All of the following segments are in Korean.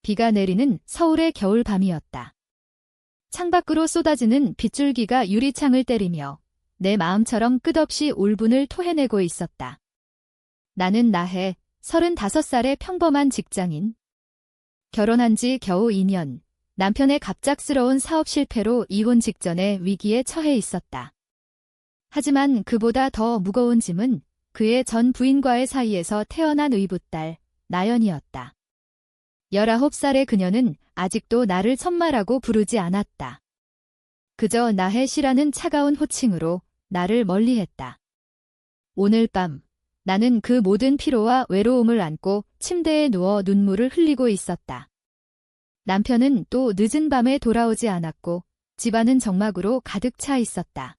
비가 내리는 서울의 겨울 밤이었다. 창밖으로 쏟아지는 빗줄기가 유리창을 때리며 내 마음처럼 끝없이 울분을 토해내고 있었다. 나는 나해 35살의 평범한 직장인. 결혼한 지 겨우 2년, 남편의 갑작스러운 사업 실패로 이혼 직전에 위기에 처해 있었다. 하지만 그보다 더 무거운 짐은 그의 전 부인과의 사이에서 태어난 의붓딸, 나연이었다. 19살의 그녀는 아직도 나를 천마라고 부르지 않았다. 그저 나혜 씨라는 차가운 호칭으로 나를 멀리했다. 오늘 밤 나는 그 모든 피로와 외로움을 안고 침대에 누워 눈물을 흘리고 있었다. 남편은 또 늦은 밤에 돌아오지 않았고 집안은 정막으로 가득 차 있었다.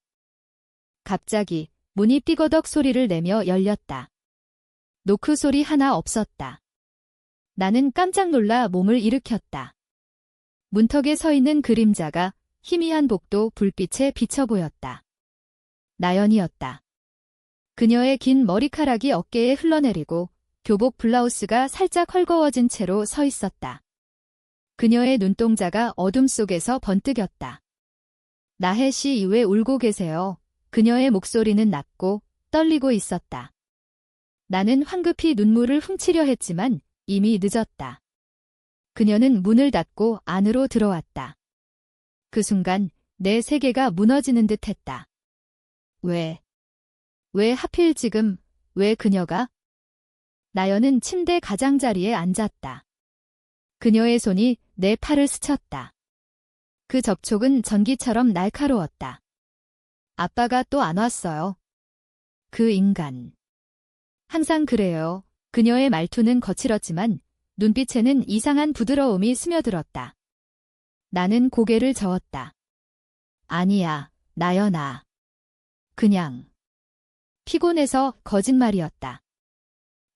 갑자기 문이 삐거덕 소리를 내며 열렸다. 노크 소리 하나 없었다. 나는 깜짝 놀라 몸을 일으켰다. 문턱에 서 있는 그림자가 희미한 복도 불빛에 비쳐 보였다. 나연이었다. 그녀의 긴 머리카락이 어깨에 흘러내리고 교복 블라우스가 살짝 헐거워진 채로 서 있었다. 그녀의 눈동자가 어둠 속에서 번뜩였다. 나혜 씨, 왜 울고 계세요? 그녀의 목소리는 낮고 떨리고 있었다. 나는 황급히 눈물을 훔치려 했지만 이미 늦었다. 그녀는 문을 닫고 안으로 들어왔다. 그 순간 내 세계가 무너지는 듯 했다. 왜 하필 지금, 왜 그녀가? 나연은 침대 가장자리에 앉았다. 그녀의 손이 내 팔을 스쳤다. 그 접촉은 전기처럼 날카로웠다. 아빠가 또 안 왔어요. 그 인간. 항상 그래요. 그녀의 말투는 거칠었지만 눈빛에는 이상한 부드러움이 스며들었다. 나는 고개를 저었다. 아니야, 나연아. 그냥 피곤해서 거짓말이었다.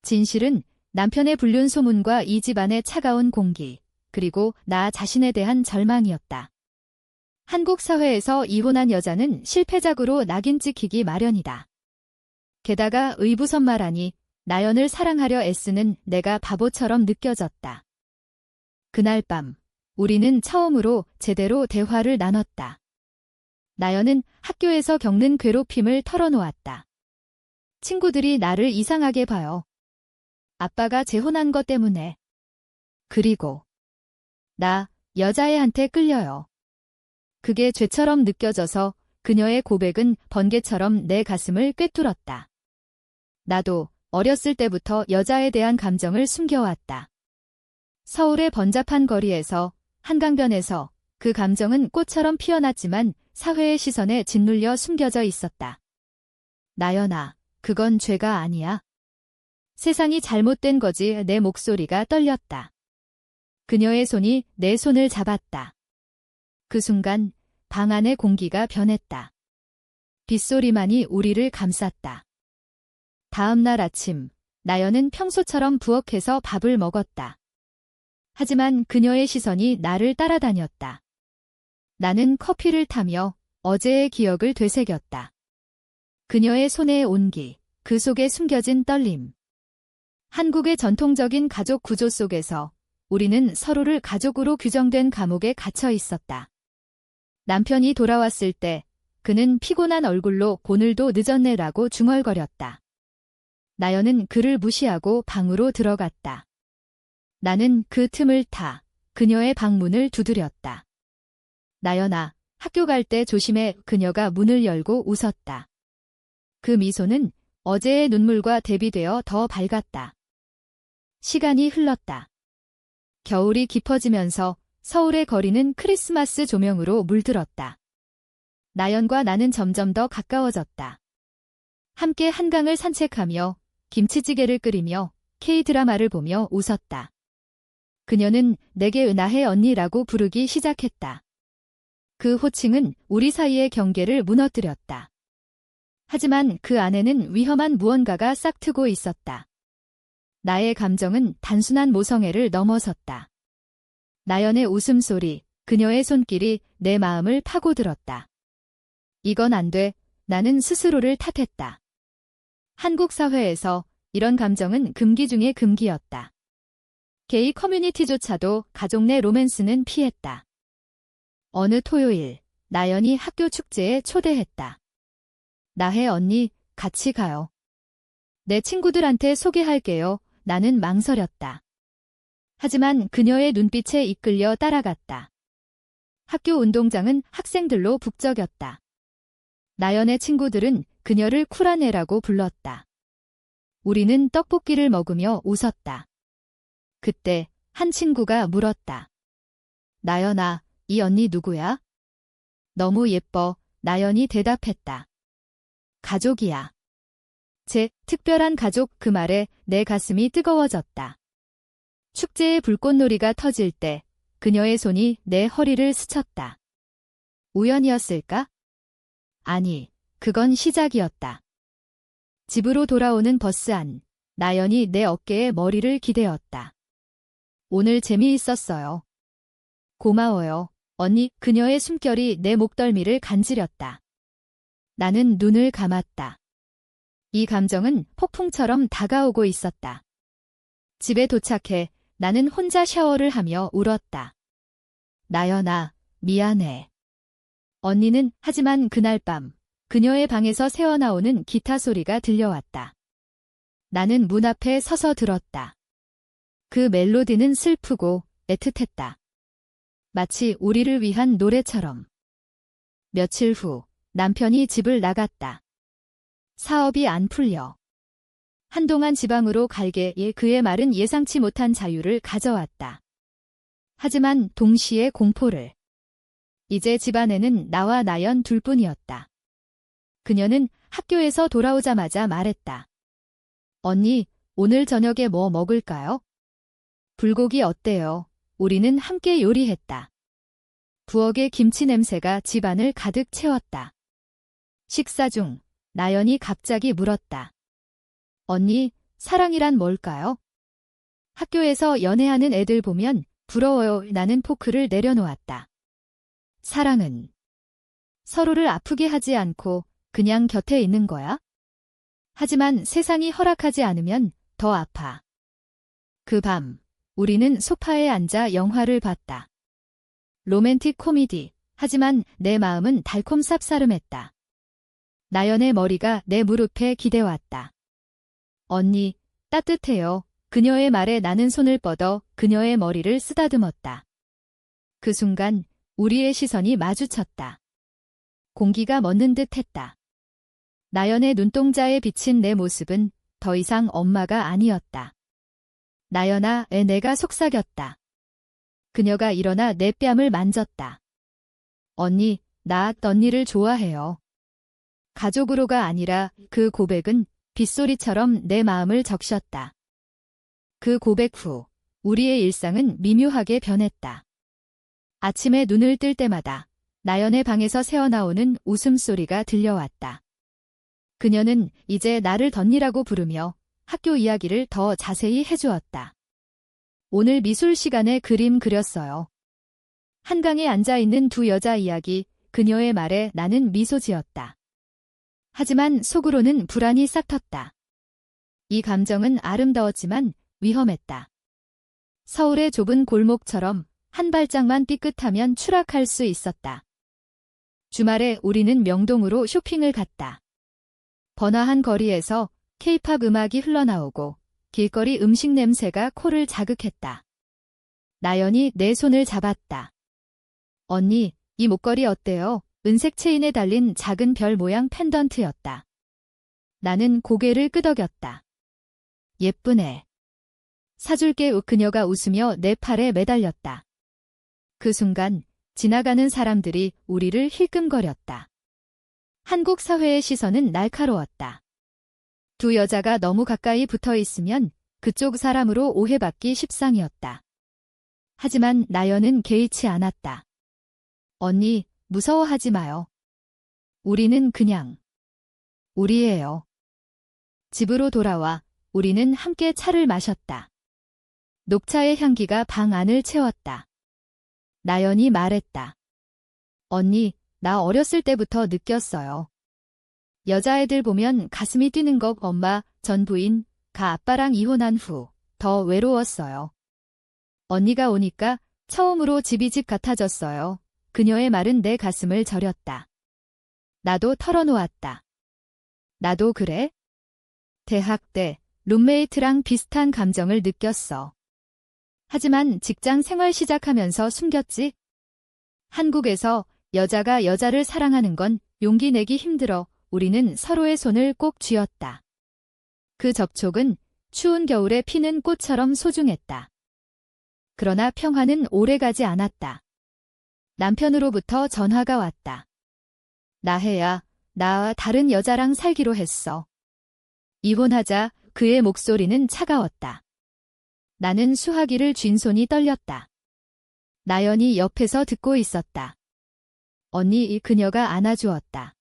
진실은 남편의 불륜 소문과 이 집안의 차가운 공기, 그리고 나 자신에 대한 절망이었다. 한국 사회에서 이혼한 여자는 실패작으로 낙인 찍히기 마련이다. 게다가 의부선말하니 나연을 사랑하려 애쓰는 내가 바보처럼 느껴졌다. 그날 밤 우리는 처음으로 제대로 대화를 나눴다. 나연은 학교에서 겪는 괴롭힘을 털어놓았다. 친구들이 나를 이상하게 봐요. 아빠가 재혼한 것 때문에. 그리고 나 여자애한테 끌려요. 그게 죄처럼 느껴져서 그녀의 고백은 번개처럼 내 가슴을 꿰뚫었다. 나도 어렸을 때부터 여자에 대한 감정을 숨겨왔다. 서울의 번잡한 거리에서, 한강변에서 그 감정은 꽃처럼 피어났지만 사회의 시선에 짓눌려 숨겨져 있었다. 나연아, 그건 죄가 아니야. 세상이 잘못된 거지. 내 목소리가 떨렸다. 그녀의 손이 내 손을 잡았다. 그 순간 방 안의 공기가 변했다. 빗소리만이 우리를 감쌌다. 다음 날 아침, 나연은 평소처럼 부엌에서 밥을 먹었다. 하지만 그녀의 시선이 나를 따라다녔다. 나는 커피를 타며 어제의 기억을 되새겼다. 그녀의 손의 온기, 그 속에 숨겨진 떨림. 한국의 전통적인 가족 구조 속에서 우리는 서로를 가족으로 규정된 감옥에 갇혀 있었다. 남편이 돌아왔을 때 그는 피곤한 얼굴로 오늘도 늦었네라고 중얼거렸다. 나연은 그를 무시하고 방으로 들어갔다. 나는 그 틈을 타 그녀의 방문을 두드렸다. 나연아, 학교 갈 때 조심해. 그녀가 문을 열고 웃었다. 그 미소는 어제의 눈물과 대비되어 더 밝았다. 시간이 흘렀다. 겨울이 깊어지면서 서울의 거리는 크리스마스 조명으로 물들었다. 나연과 나는 점점 더 가까워졌다. 함께 한강을 산책하며 김치찌개를 끓이며 K-드라마를 보며 웃었다. 그녀는 내게 은하의 언니라고 부르기 시작했다. 그 호칭은 우리 사이의 경계를 무너뜨렸다. 하지만 그 안에는 위험한 무언가가 싹트고 있었다. 나의 감정은 단순한 모성애를 넘어섰다. 나연의 웃음소리, 그녀의 손길이 내 마음을 파고들었다. 이건 안 돼. 나는 스스로를 탓했다. 한국 사회에서 이런 감정은 금기 중의 금기였다. 게이 커뮤니티조차도 가족 내 로맨스는 피했다. 어느 토요일, 나연이 학교 축제에 초대했다. 나혜 언니, 같이 가요. 내 친구들한테 소개할게요. 나는 망설였다. 하지만 그녀의 눈빛에 이끌려 따라갔다. 학교 운동장은 학생들로 북적였다. 나연의 친구들은 그녀를 쿨한 애라고 불렀다. 우리는 떡볶이를 먹으며 웃었다. 그때 한 친구가 물었다. 나연아, 이 언니 누구야? 너무 예뻐, 나연이 대답했다. 가족이야. 제 특별한 가족 그 말에 내 가슴이 뜨거워졌다. 축제의 불꽃놀이가 터질 때 그녀의 손이 내 허리를 스쳤다. 우연이었을까? 아니, 그건 시작이었다. 집으로 돌아오는 버스 안, 나연이 내 어깨에 머리를 기대었다. 오늘 재미있었어요. 고마워요, 언니. 그녀의 숨결이 내 목덜미를 간지렸다. 나는 눈을 감았다. 이 감정은 폭풍처럼 다가오고 있었다. 집에 도착해 나는 혼자 샤워를 하며 울었다. 나연아, 미안해. 언니는 하지만 그날 밤 그녀의 방에서 새어나오는 기타 소리가 들려왔다. 나는 문 앞에 서서 들었다. 그 멜로디는 슬프고 애틋했다. 마치 우리를 위한 노래처럼. 며칠 후 남편이 집을 나갔다. 사업이 안 풀려. 한동안 지방으로 갈게 그의 말은 예상치 못한 자유를 가져왔다. 하지만 동시에 공포를. 이제 집안에는 나와 나연 둘뿐이었다. 그녀는 학교에서 돌아오자마자 말했다. 언니, 오늘 저녁에 뭐 먹을까요? 불고기 어때요? 우리는 함께 요리했다. 부엌의 김치 냄새가 집안을 가득 채웠다. 식사 중 나연이 갑자기 물었다. 언니, 사랑이란 뭘까요? 학교에서 연애하는 애들 보면 부러워요. 나는 포크를 내려놓았다. 사랑은 서로를 아프게 하지 않고 그냥 곁에 있는 거야? 하지만 세상이 허락하지 않으면 더 아파. 그 밤, 우리는 소파에 앉아 영화를 봤다. 로맨틱 코미디, 하지만 내 마음은 달콤 쌉싸름했다. 나연의 머리가 내 무릎에 기대왔다. 언니, 따뜻해요. 그녀의 말에 나는 손을 뻗어 그녀의 머리를 쓰다듬었다. 그 순간 우리의 시선이 마주쳤다. 공기가 멎는 듯 했다. 나연의 눈동자에 비친 내 모습은 더 이상 엄마가 아니었다. 나연아, 내가 속삭였다. 그녀가 일어나 내 뺨을 만졌다. 언니, 나 언니를 좋아해요. 가족으로가 아니라 그 고백은 빗소리처럼 내 마음을 적셨다. 그 고백 후 우리의 일상은 미묘하게 변했다. 아침에 눈을 뜰 때마다 나연의 방에서 새어나오는 웃음소리가 들려왔다. 그녀는 이제 나를 덧니라고 부르며 학교 이야기를 더 자세히 해주었다. 오늘 미술 시간에 그림 그렸어요. 한강에 앉아있는 두 여자 이야기, 그녀의 말에 나는 미소 지었다. 하지만 속으로는 불안이 싹 텄다. 이 감정은 아름다웠지만 위험했다. 서울의 좁은 골목처럼 한 발짝만 삐끗하면 추락할 수 있었다. 주말에 우리는 명동으로 쇼핑을 갔다. 번화한 거리에서 케이팝 음악이 흘러나오고 길거리 음식 냄새가 코를 자극했다. 나연이 내 손을 잡았다. 언니, 이 목걸이 어때요? 은색 체인에 달린 작은 별 모양 펜던트였다. 나는 고개를 끄덕였다. 예쁘네. 사줄게. 그녀가 웃으며 내 팔에 매달렸다. 그 순간 지나가는 사람들이 우리를 힐끔거렸다. 한국 사회의 시선은 날카로웠다. 두 여자가 너무 가까이 붙어 있으면 그쪽 사람으로 오해받기 십상이었다. 하지만 나연은 개의치 않았다. 언니, 무서워하지 마요. 우리는 그냥 우리예요. 집으로 돌아와 우리는 함께 차를 마셨다. 녹차의 향기가 방 안을 채웠다. 나연이 말했다. 언니, 나 어렸을 때부터 느꼈어요. 여자애들 보면 가슴이 뛰는 거. 엄마, 전 부인, 아빠랑 이혼한 후 더 외로웠어요. 언니가 오니까 처음으로 집이 집 같아졌어요. 그녀의 말은 내 가슴을 저렸다. 나도 털어놓았다. 나도 그래? 대학 때 룸메이트랑 비슷한 감정을 느꼈어. 하지만 직장 생활 시작하면서 숨겼지. 한국에서 여자가 여자를 사랑하는 건 용기 내기 힘들어 우리는 서로의 손을 꼭 쥐었다. 그 접촉은 추운 겨울에 피는 꽃처럼 소중했다. 그러나 평화는 오래가지 않았다. 남편으로부터 전화가 왔다. 나혜야, 나 다른 여자랑 살기로 했어. 이혼하자. 그의 목소리는 차가웠다. 나는 수화기를 쥔 손이 떨렸다. 나연이 옆에서 듣고 있었다. 언니, 그녀가 안아주었다.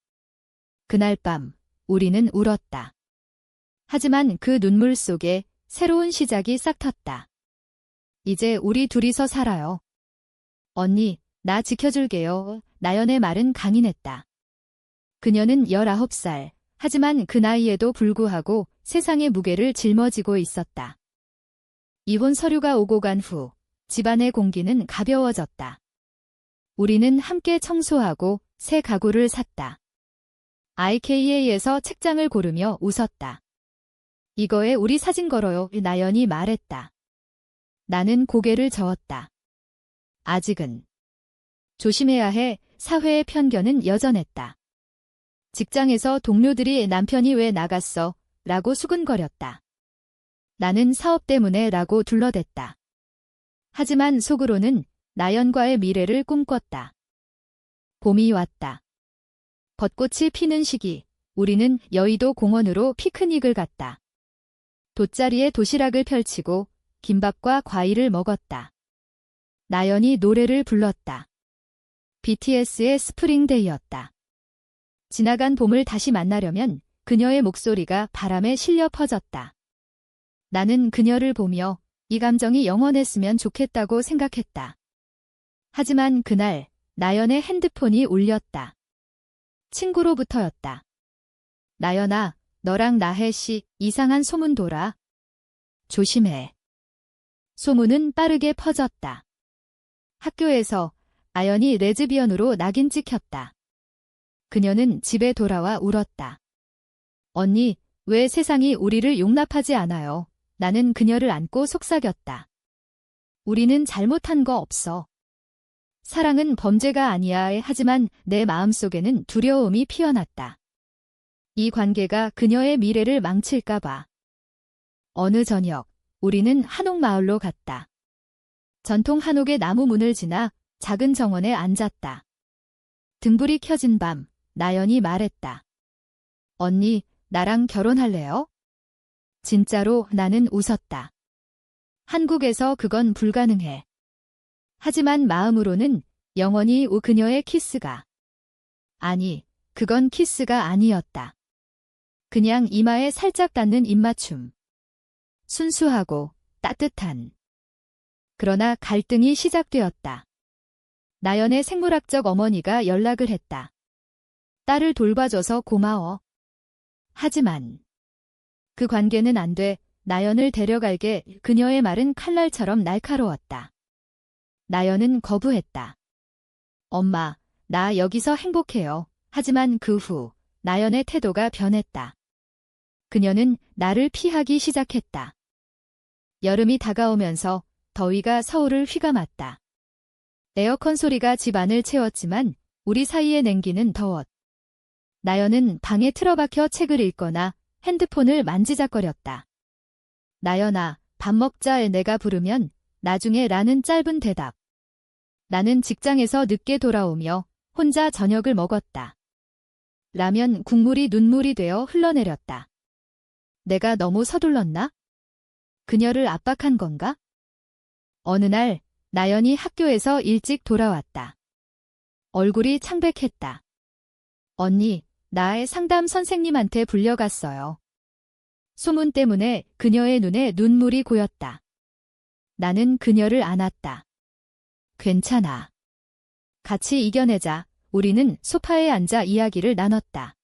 그날 밤 우리는 울었다. 하지만 그 눈물 속에 새로운 시작이 싹 텄다. 이제 우리 둘이서 살아요. 언니, 나 지켜줄게요. 나연의 말은 강인했다. 그녀는 19살. 하지만 그 나이에도 불구하고 세상의 무게를 짊어지고 있었다. 이혼 서류가 오고 간 후 집안의 공기는 가벼워졌다. 우리는 함께 청소하고 새 가구를 샀다. IKEA에서 책장을 고르며 웃었다. 이거에 우리 사진 걸어요. 나연이 말했다. 나는 고개를 저었다. 아직은. 조심해야 해. 사회의 편견은 여전했다. 직장에서 동료들이 남편이 왜 나갔어? 라고 수근거렸다. 나는 사업 때문에 라고 둘러댔다. 하지만 속으로는 나연과의 미래를 꿈꿨다. 봄이 왔다. 벚꽃이 피는 시기, 우리는 여의도 공원으로 피크닉을 갔다. 돗자리에 도시락을 펼치고 김밥과 과일을 먹었다. 나연이 노래를 불렀다. BTS의 스프링데이였다. 지나간 봄을 다시 만나려면 그녀의 목소리가 바람에 실려 퍼졌다. 나는 그녀를 보며 이 감정이 영원했으면 좋겠다고 생각했다. 하지만 그날 나연의 핸드폰이 울렸다. 친구로부터였다. 나연아, 너랑 나혜 씨 이상한 소문 돌아. 조심해. 소문은 빠르게 퍼졌다. 학교에서 나연이 레즈비언으로 낙인 찍혔다. 그녀는 집에 돌아와 울었다. 언니, 왜 세상이 우리를 용납하지 않아요? 나는 그녀를 안고 속삭였다. 우리는 잘못한 거 없어. 사랑은 범죄가 아니야. 하지만 내 마음속에는 두려움이 피어났다. 이 관계가 그녀의 미래를 망칠까봐. 어느 저녁, 우리는 한옥마을로 갔다. 전통 한옥의 나무 문을 지나 작은 정원에 앉았다. 등불이 켜진 밤, 나연이 말했다. 언니, 나랑 결혼할래요? 진짜로. 나는 웃었다. 한국에서 그건 불가능해. 하지만 마음으로는 영원히 그녀의 키스가. 아니, 그건 키스가 아니었다. 그냥 이마에 살짝 닿는 입맞춤. 순수하고 따뜻한. 그러나 갈등이 시작되었다. 나연의 생물학적 어머니가 연락을 했다. 딸을 돌봐줘서 고마워. 하지만 그 관계는 안 돼. 나연을 데려갈게. 그녀의 말은 칼날처럼 날카로웠다. 나연은 거부했다. 엄마, 나 여기서 행복해요. 하지만 그 후 나연의 태도가 변했다. 그녀는 나를 피하기 시작했다. 여름이 다가오면서 더위가 서울을 휘감았다. 에어컨 소리가 집 안을 채웠지만 우리 사이의 냉기는 더웠. 나연은 방에 틀어박혀 책을 읽거나 핸드폰을 만지작거렸다. 나연아, 밥 먹자. 내가 부르면 나중에 라는 짧은 대답. 나는 직장에서 늦게 돌아오며 혼자 저녁을 먹었다. 라면 국물이 눈물이 되어 흘러내렸다. 내가 너무 서둘렀나? 그녀를 압박한 건가? 어느 날 나연이 학교에서 일찍 돌아왔다. 얼굴이 창백했다. 언니, 나의 상담 선생님한테 불려갔어요. 소문 때문에 그녀의 눈에 눈물이 고였다. 나는 그녀를 안았다. 괜찮아. 같이 이겨내자. 우리는 소파에 앉아 이야기를 나눴다.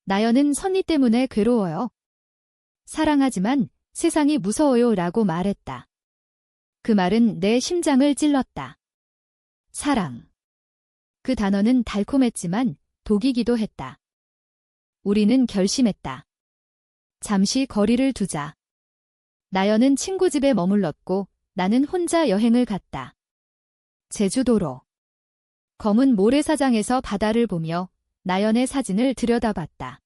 나연은 선희 때문에 괴로워요. 사랑하지만 세상이 무서워요 라고 말했다. 그 말은 내 심장을 찔렀다. 사랑. 그 단어는 달콤했지만 독이기도 했다. 우리는 결심했다. 잠시 거리를 두자. 나연은 친구 집에 머물렀고 나는 혼자 여행을 갔다. 제주도로. 검은 모래사장에서 바다를 보며 나연의 사진을 들여다봤다.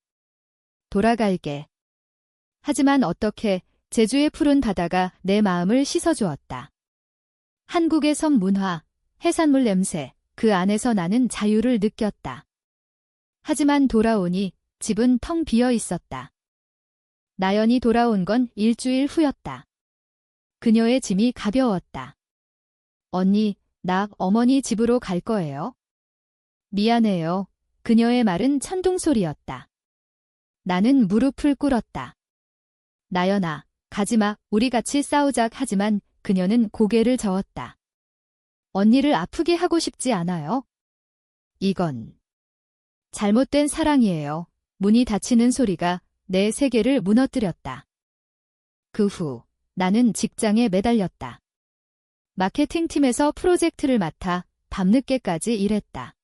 돌아갈게. 하지만 어떻게 제주의 푸른 바다가 내 마음을 씻어주었다. 한국의 섬 문화, 해산물 냄새, 그 안에서 나는 자유를 느꼈다. 하지만 돌아오니 집은 텅 비어 있었다. 나연이 돌아온 건 일주일 후였다. 그녀의 짐이 가벼웠다. 언니, 나 어머니 집으로 갈 거예요. 미안해요. 그녀의 말은 천둥소리였다. 나는 무릎을 꿇었다. 나연아, 가지마, 우리 같이 싸우자. 하지만 그녀는 고개를 저었다. 언니를 아프게 하고 싶지 않아요. 이건 잘못된 사랑이에요. 문이 닫히는 소리가 내 세계를 무너뜨렸다. 그 후 나는 직장에 매달렸다. 마케팅팀에서 프로젝트를 맡아 밤늦게까지 일했다.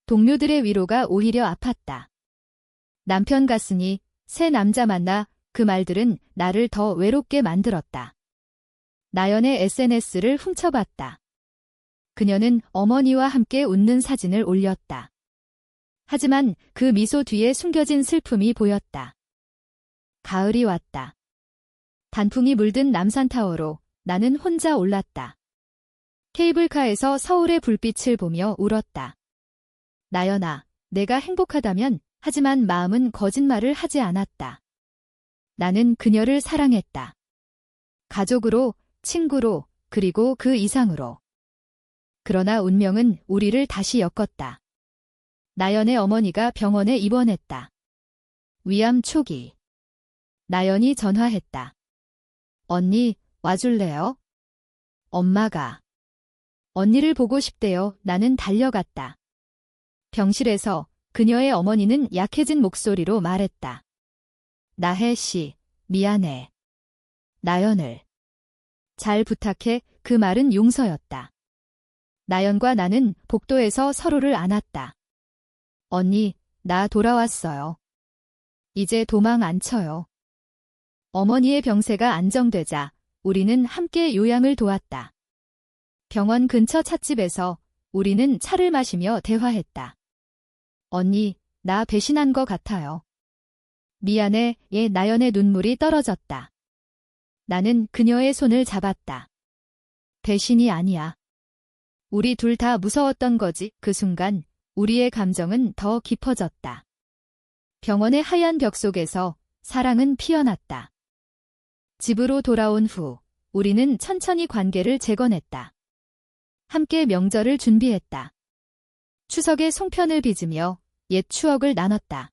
동료들의 위로가 오히려 아팠다. 남편 갔으니 새 남자 만나, 그 말들은 나를 더 외롭게 만들었다. 나연의 SNS를 훔쳐봤다. 그녀는 어머니와 함께 웃는 사진을 올렸다. 하지만 그 미소 뒤에 숨겨진 슬픔이 보였다. 가을이 왔다. 단풍이 물든 남산타워로 나는 혼자 올랐다. 케이블카에서 서울의 불빛을 보며 울었다. 나연아, 내가 행복하다면, 하지만 마음은 거짓말을 하지 않았다. 나는 그녀를 사랑했다. 가족으로, 친구로, 그리고 그 이상으로. 그러나 운명은 우리를 다시 엮었다. 나연의 어머니가 병원에 입원했다. 위암 초기. 나연이 전화했다. 언니, 와줄래요? 엄마가. 언니를 보고 싶대요. 나는 달려갔다. 병실에서 그녀의 어머니는 약해진 목소리로 말했다. 나혜 씨, 미안해. 나연을 잘 부탁해. 그 말은 용서였다. 나연과 나는 복도에서 서로를 안았다. 언니, 나 돌아왔어요. 이제 도망 안 쳐요. 어머니의 병세가 안정되자 우리는 함께 요양을 도왔다. 병원 근처 찻집에서 우리는 차를 마시며 대화했다. 언니, 나 배신한 거 같아요. 미안해. 나연의 눈물이 떨어졌다. 나는 그녀의 손을 잡았다. 배신이 아니야. 우리 둘 다 무서웠던 거지. 그 순간 우리의 감정은 더 깊어졌다. 병원의 하얀 벽 속에서 사랑은 피어났다. 집으로 돌아온 후 우리는 천천히 관계를 재건했다. 함께 명절을 준비했다. 추석에 송편을 빚으며 옛 추억을 나눴다.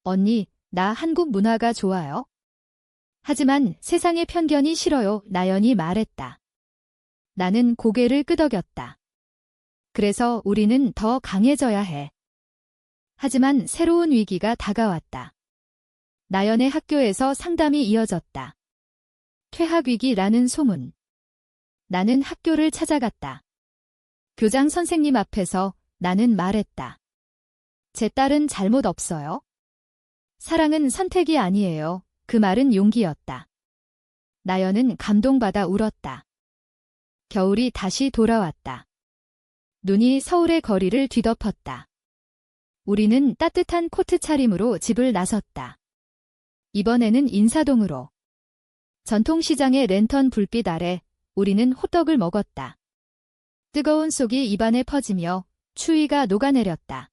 언니, 나 한국 문화가 좋아요. 하지만 세상의 편견이 싫어요. 나연이 말했다. 나는 고개를 끄덕였다. 그래서 우리는 더 강해져야 해. 하지만 새로운 위기가 다가왔다. 나연의 학교에서 상담이 이어졌다. 퇴학 위기라는 소문. 나는 학교를 찾아갔다. 교장 선생님 앞에서 나는 말했다. 제 딸은 잘못 없어요. 사랑은 선택이 아니에요. 그 말은 용기였다. 나연은 감동받아 울었다. 겨울이 다시 돌아왔다. 눈이 서울의 거리를 뒤덮었다. 우리는 따뜻한 코트 차림으로 집을 나섰다. 이번에는 인사동으로. 전통시장의 랜턴 불빛 아래 우리는 호떡을 먹었다. 뜨거운 속이 입안에 퍼지며 추위가 녹아내렸다.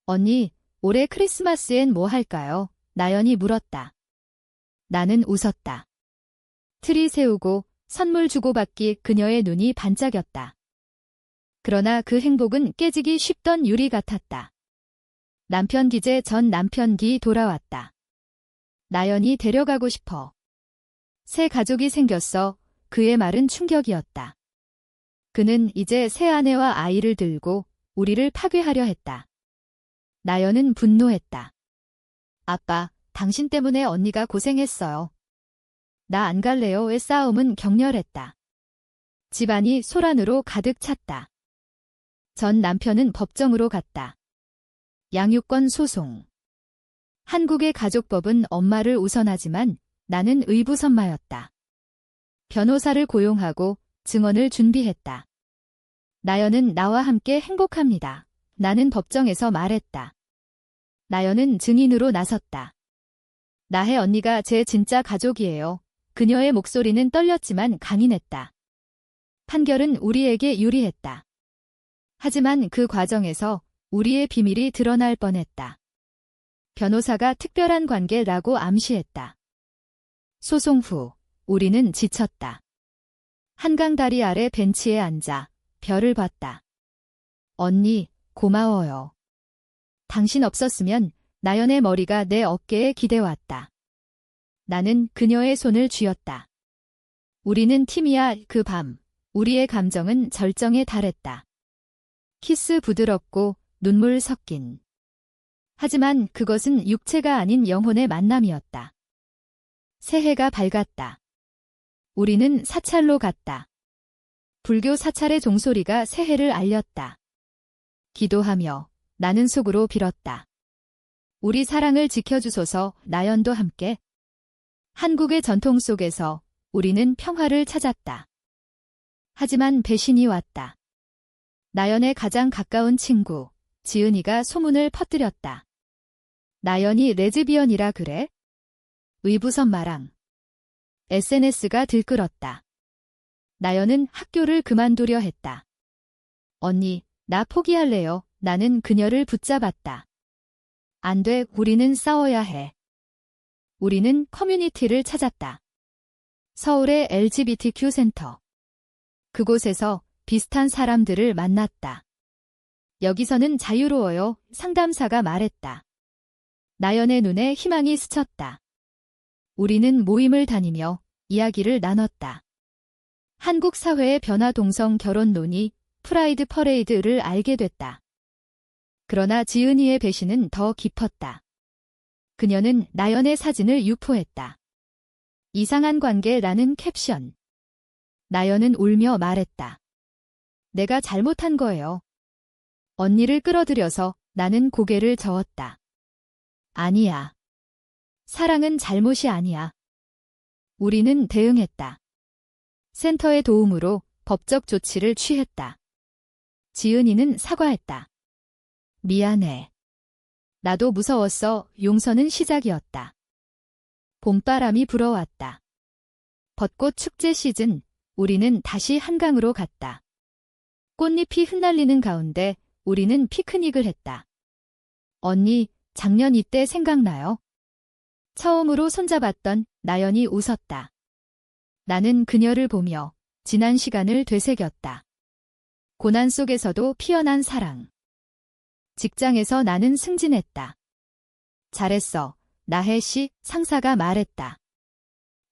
언니, 올해 크리스마스엔 뭐 할까요? 나연이 물었다. 나는 웃었다. 트리 세우고 선물 주고받기. 그녀의 눈이 반짝였다. 그러나 그 행복은 깨지기 쉽던 유리 같았다. 남편 기재 전 남편 기 돌아왔다. 나연이 데려가고 싶어. 새 가족이 생겼어. 그의 말은 충격이었다. 그는 이제 새 아내와 아이를 들고 우리를 파괴하려 했다. 나연은 분노했다. 아빠, 당신 때문에 언니가 고생했어요. 나 안 갈래요의 싸움은 격렬했다. 집안이 소란으로 가득 찼다. 전 남편은 법정으로 갔다. 양육권 소송. 한국의 가족법은 엄마를 우선하지만 나는 의부선마였다. 변호사를 고용하고 증언을 준비했다. 나연은 나와 함께 행복합니다. 나는 법정에서 말했다. 나연은 증인으로 나섰다. 나혜 언니가 제 진짜 가족이에요. 그녀의 목소리는 떨렸지만 강인했다. 판결은 우리에게 유리했다. 하지만 그 과정에서 우리의 비밀이 드러날 뻔했다. 변호사가 특별한 관계라고 암시했다. 소송 후 우리는 지쳤다. 한강 다리 아래 벤치에 앉아 별을 봤다. 언니, 고마워요. 당신 없었으면 나연의 머리가 내 어깨에 기대왔다. 나는 그녀의 손을 쥐었다. 우리는 팀이야. 그 밤, 우리의 감정은 절정에 달했다. 키스 부드럽고 눈물 섞인. 하지만 그것은 육체가 아닌 영혼의 만남이었다. 새해가 밝았다. 우리는 사찰로 갔다. 불교 사찰의 종소리가 새해를 알렸다. 기도하며 나는 속으로 빌었다. 우리 사랑을 지켜주소서. 나연도 함께. 한국의 전통 속에서 우리는 평화를 찾았다. 하지만 배신이 왔다. 나연의 가장 가까운 친구, 지은이가 소문을 퍼뜨렸다. 나연이 레즈비언이라 그래? 의부선마랑. SNS가 들끓었다. 나연은 학교를 그만두려 했다. 언니, 나 포기할래요. 나는 그녀를 붙잡았다. 안 돼, 우리는 싸워야 해. 우리는 커뮤니티를 찾았다. 서울의 LGBTQ 센터. 그곳에서 비슷한 사람들을 만났다. 여기서는 자유로워요. 상담사가 말했다. 나연의 눈에 희망이 스쳤다. 우리는 모임을 다니며 이야기를 나눴다. 한국 사회의 변화, 동성 결혼 논의, 프라이드 퍼레이드를 알게 됐다. 그러나 지은이의 배신은 더 깊었다. 그녀는 나연의 사진을 유포했다. 이상한 관계라는 캡션. 나연은 울며 말했다. 내가 잘못한 거예요. 언니를 끌어들여서 나는 고개를 저었다. 아니야. 사랑은 잘못이 아니야. 우리는 대응했다. 센터의 도움으로 법적 조치를 취했다. 지은이는 사과했다. 미안해. 나도 무서웠어. 용서는 시작이었다. 봄바람이 불어왔다. 벚꽃 축제 시즌, 우리는 다시 한강으로 갔다. 꽃잎이 흩날리는 가운데 우리는 피크닉을 했다. 언니, 작년 이때 생각나요? 처음으로 손잡았던 나연이 웃었다. 나는 그녀를 보며 지난 시간을 되새겼다. 고난 속에서도 피어난 사랑. 직장에서 나는 승진했다. 잘했어, 나혜 씨, 상사가 말했다.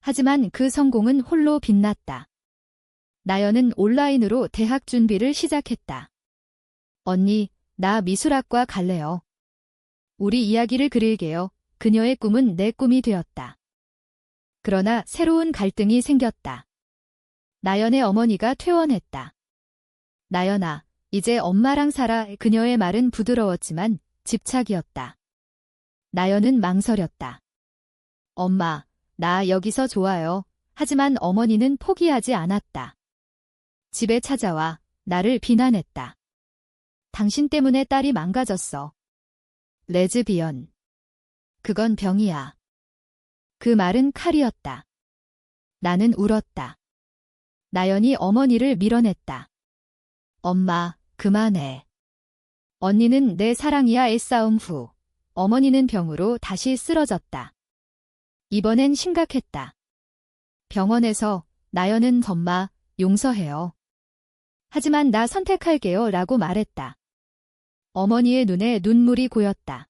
하지만 그 성공은 홀로 빛났다. 나연은 온라인으로 대학 준비를 시작했다. 언니, 나 미술학과 갈래요. 우리 이야기를 그릴게요. 그녀의 꿈은 내 꿈이 되었다. 그러나 새로운 갈등이 생겼다. 나연의 어머니가 퇴원했다. 나연아, 이제 엄마랑 살아. 그녀의 말은 부드러웠지만 집착이었다. 나연은 망설였다. 엄마, 나 여기서 좋아요. 하지만 어머니는 포기하지 않았다. 집에 찾아와 나를 비난했다. 당신 때문에 딸이 망가졌어. 레즈비언. 그건 병이야. 그 말은 칼이었다. 나는 울었다. 나연이 어머니를 밀어냈다. 엄마, 그만해. 언니는 내 사랑이야의 싸움 후 어머니는 병으로 다시 쓰러졌다. 이번엔 심각했다. 병원에서 나연은 엄마, 용서해요. 하지만 나 선택할게요 라고 말했다. 어머니의 눈에 눈물이 고였다.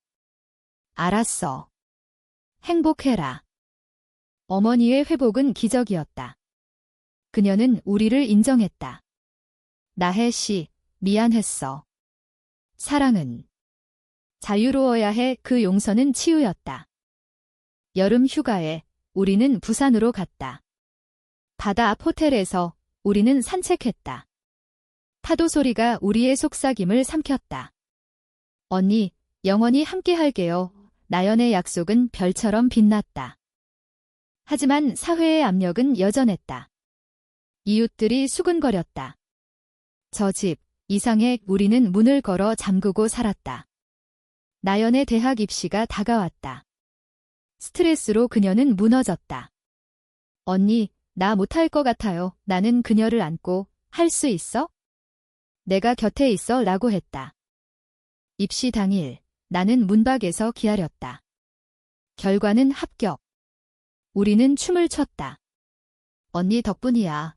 알았어. 행복해라. 어머니의 회복은 기적이었다. 그녀는 우리를 인정했다. 나혜 씨, 미안했어. 사랑은 자유로워야 해. 그 용서는 치유였다. 여름 휴가에 우리는 부산으로 갔다. 바다 앞 호텔에서 우리는 산책했다. 파도 소리가 우리의 속삭임을 삼켰다. 언니, 영원히 함께 할게요. 나연의 약속은 별처럼 빛났다. 하지만 사회의 압력은 여전했다. 이웃들이 수근거렸다. 저 집 이상에 우리는 문을 걸어 잠그고 살았다. 나연의 대학 입시가 다가왔다. 스트레스로 그녀는 무너졌다. 언니, 나 못할 것 같아요. 나는 그녀를 안고 할 수 있어? 내가 곁에 있어 라고 했다. 입시 당일 나는 문밖에서 기다렸다. 결과는 합격. 우리는 춤을 췄다. 언니 덕분이야.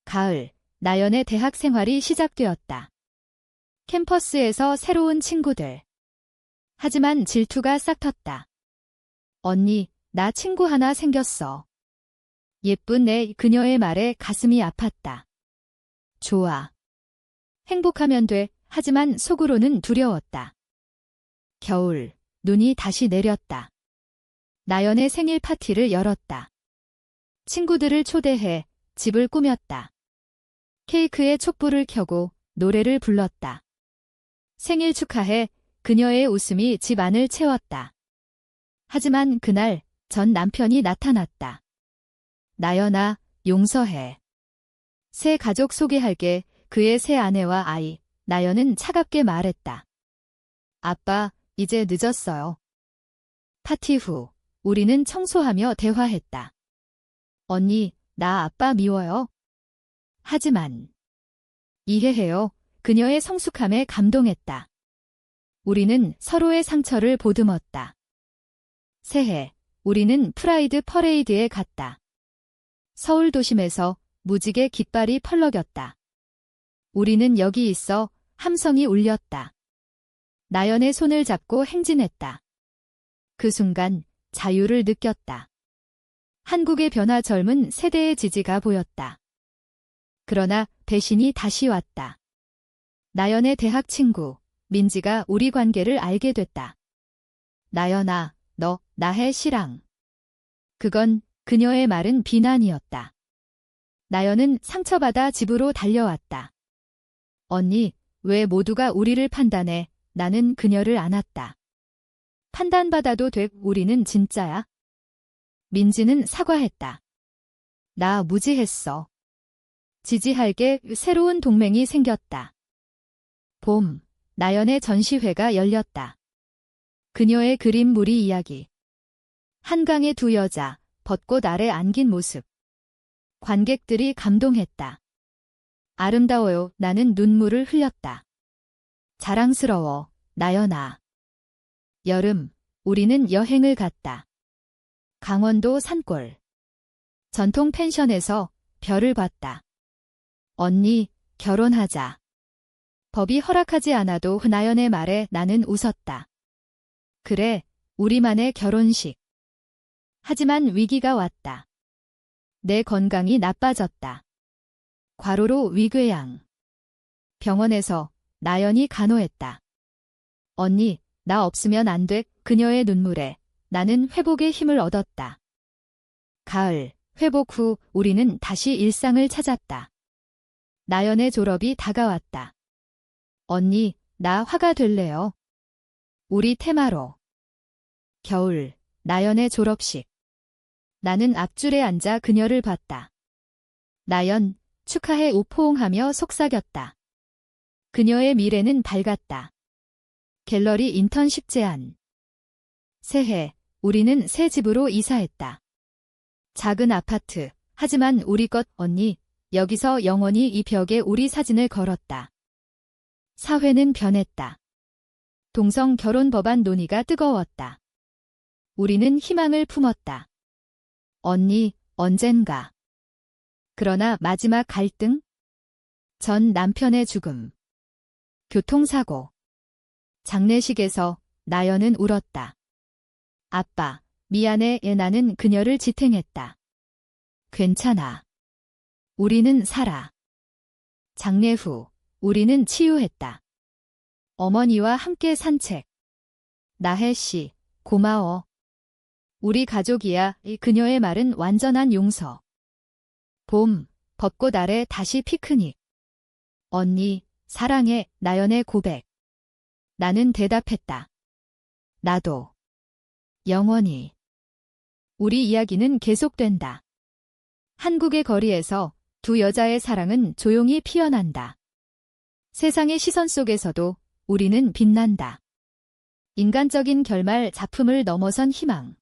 가을, 나연의 대학 생활이 시작되었다. 캠퍼스에서 새로운 친구들. 하지만 질투가 싹 텄다. 언니, 나 친구 하나 생겼어. 예쁜 그녀의 말에 가슴이 아팠다. 좋아. 행복하면 돼. 하지만 속으로는 두려웠다. 겨울, 눈이 다시 내렸다. 나연의 생일 파티를 열었다. 친구들을 초대해 집을 꾸몄다. 케이크에 촛불을 켜고 노래를 불렀다. 생일 축하해. 그녀의 웃음이 집 안을 채웠다. 하지만 그날 전 남편이 나타났다. 나연아, 용서해. 새 가족 소개할게. 그의 새 아내와 아이. 나연은 차갑게 말했다. 아빠, 이제 늦었어요. 파티 후, 우리는 청소하며 대화했다. 언니, 나 아빠 미워요. 하지만 이해해요. 그녀의 성숙함에 감동했다. 우리는 서로의 상처를 보듬었다. 새해, 우리는 프라이드 퍼레이드에 갔다. 서울 도심에서 무지개 깃발이 펄럭였다. 우리는 여기 있어 함성이 울렸다. 나연의 손을 잡고 행진했다. 그 순간 자유를 느꼈다. 한국의 변화 젊은 세대의 지지가 보였다. 그러나 배신이 다시 왔다. 나연의 대학 친구 민지가 우리 관계를 알게 됐다. 나연아, 너 나해 씨랑. 그건 그녀의 말은 비난이었다. 나연은 상처받아 집으로 달려왔다. 언니, 왜 모두가 우리를 판단해? 나는 그녀를 안았다. 판단받아도 돼. 우리는 진짜야. 민지는 사과했다. 나 무지했어. 지지할게. 새로운 동맹이 생겼다. 봄, 나연의 전시회가 열렸다. 그녀의 그림 무리 이야기. 한강의 두 여자, 벚꽃 아래 안긴 모습. 관객들이 감동했다. 아름다워요. 나는 눈물을 흘렸다. 자랑스러워, 나연아. 여름, 우리는 여행을 갔다. 강원도 산골. 전통 펜션에서 별을 봤다. 언니, 결혼하자. 법이 허락하지 않아도 나연의 말에 나는 웃었다. 그래, 우리만의 결혼식. 하지만 위기가 왔다. 내 건강이 나빠졌다. 과로로 위궤양. 병원에서 나연이 간호했다. 언니, 나 없으면 안 돼. 그녀의 눈물에 나는 회복의 힘을 얻었다. 가을, 회복 후 우리는 다시 일상을 찾았다. 나연의 졸업이 다가왔다. 언니, 나 화가 될래요. 우리 테마로. 겨울, 나연의 졸업식. 나는 앞줄에 앉아 그녀를 봤다. 나연, 축하해. 우포옹하며 속삭였다. 그녀의 미래는 밝았다. 갤러리 인턴십 제안. 새해, 우리는 새 집으로 이사했다. 작은 아파트, 하지만 우리 것. 언니, 여기서 영원히 이 벽에 우리 사진을 걸었다. 사회는 변했다. 동성 결혼 법안 논의가 뜨거웠다. 우리는 희망을 품었다. 언니, 언젠가. 그러나 마지막 갈등? 전 남편의 죽음. 교통사고. 장례식에서 나연은 울었다. 아빠, 미안해. 나는 그녀를 지탱했다. 괜찮아. 우리는 살아. 장례 후, 우리는 치유했다. 어머니와 함께 산책. 나혜 씨, 고마워. 우리 가족이야. 그녀의 말은 완전한 용서. 봄, 벚꽃 아래 다시 피크닉. 언니, 사랑해, 나연의 고백. 나는 대답했다. 나도. 영원히. 우리 이야기는 계속된다. 한국의 거리에서 두 여자의 사랑은 조용히 피어난다. 세상의 시선 속에서도 우리는 빛난다. 인간적인 결말 작품을 넘어선 희망.